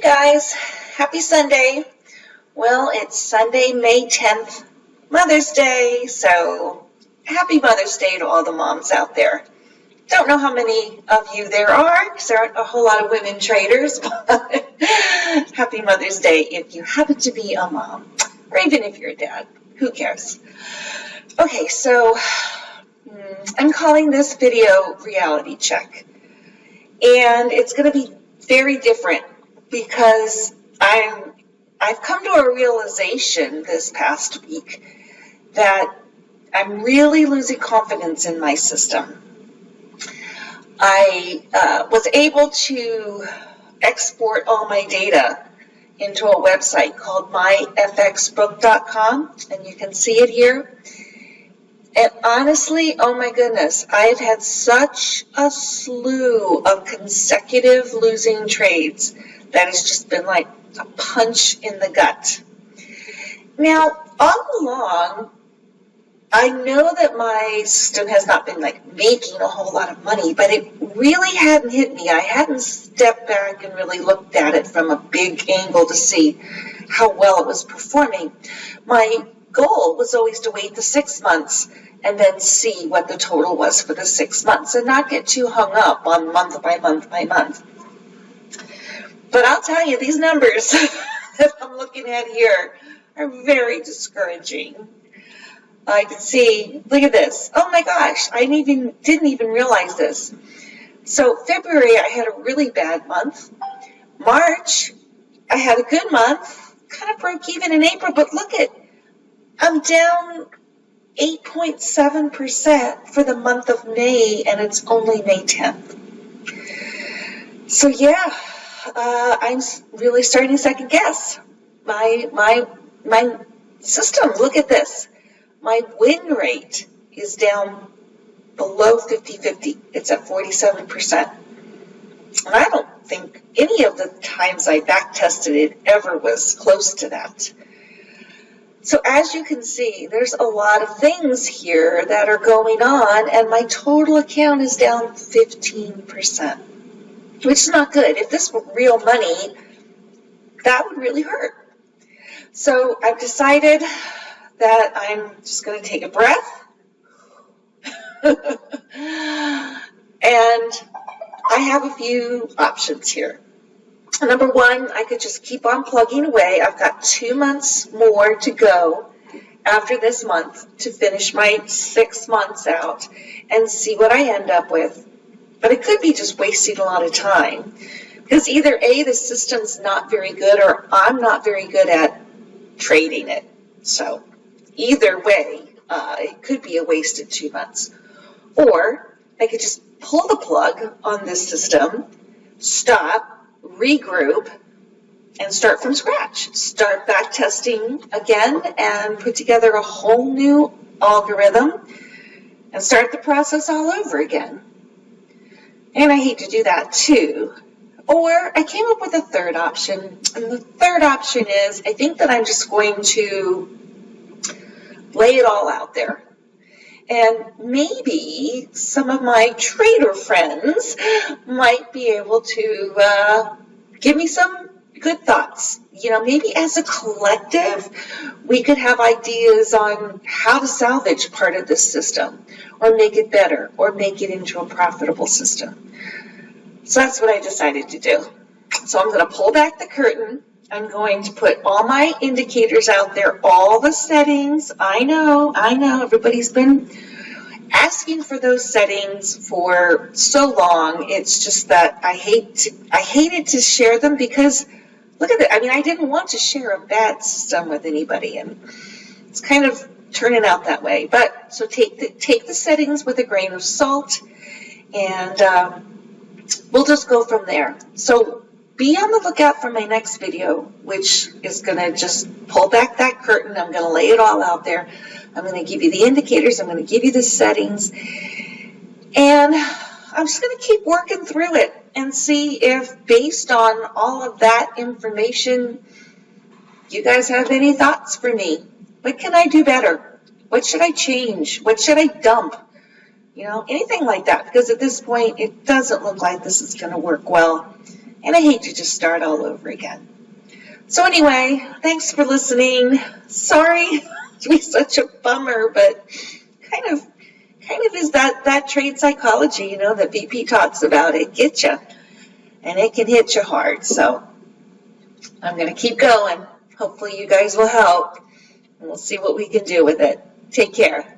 guys, happy Sunday. Well, it's Sunday, May 10th, Mother's Day, so happy Mother's Day to all the moms out there. Don't know how many of you there are, because there aren't a whole lot of women traders, but happy Mother's Day if you happen to be a mom, or even if you're a dad, who cares? Okay, so I'm calling this video reality check, and it's going to be very different because I've come to a realization this past week that I'm really losing confidence in my system. I was able to export all my data into a website called myfxbook.com, and you can see it here. And honestly, oh my goodness, I've had such a slew of consecutive losing trades that has just been like a punch in the gut. Now, all along, I know that my system has not been like making a whole lot of money, but it really hadn't hit me. I hadn't stepped back and really looked at it from a big angle to see how well it was performing. My goal was always to wait the 6 months and then see what the total was for the 6 months and not get too hung up on month by month by month. But I'll tell you, these numbers that I'm looking at here are very discouraging. I can see, look at this. Oh my gosh, I didn't even realize this. So February, I had a really bad month. March, I had a good month, kind of broke even in April, but look at, I'm down 8.7% for the month of May, and it's only May 10th. So yeah, I'm really starting to second guess my system. Look at this. My win rate is down below 50-50. It's at 47%. And I don't think any of the times I back tested it ever was close to that. So as you can see, there's a lot of things here that are going on, and my total account is down 15%, which is not good. If this were real money, that would really hurt. So I've decided that I'm just going to take a breath. And I have a few options here. Number one, I could just keep on plugging away. I've got 2 months more to go after this month to finish my 6 months out and see what I end up with. But it could be just wasting a lot of time because either A, the system's not very good, or I'm not very good at trading it. So either way, it could be a wasted 2 months. Or I could just pull the plug on this system, stop, regroup, and start from scratch. Start back testing again and put together a whole new algorithm and start the process all over again. And I hate to do that too. Or I came up with a third option, and the third option is I think that I'm just going to lay it all out there. And maybe some of my trader friends might be able to give me some good thoughts. You know, maybe as a collective, we could have ideas on how to salvage part of this system or make it better or make it into a profitable system. So that's what I decided to do. So I'm going to pull back the curtain. I'm going to put all my indicators out there, all the settings. I know, everybody's been asking for those settings for so long. It's just that I hated to share them because look at it. I mean, I didn't want to share a bad system with anybody, and it's kind of turning out that way. But so take the settings with a grain of salt, and we'll just go from there. So be on the lookout for my next video, which is going to just pull back that curtain. I'm going to lay it all out there. I'm going to give you the indicators. I'm going to give you the settings. And I'm just going to keep working through it and see if, based on all of that information, you guys have any thoughts for me. What can I do better? What should I change? What should I dump? You know, anything like that. Because at this point, it doesn't look like this is going to work well. and I hate to just start all over again. So anyway, thanks for listening. Sorry to be such a bummer, but kind of is that trade psychology, you know, that VP talks about. It gets you, and it can hit you hard. So I'm going to keep going. Hopefully you guys will help, and we'll see what we can do with it. Take care.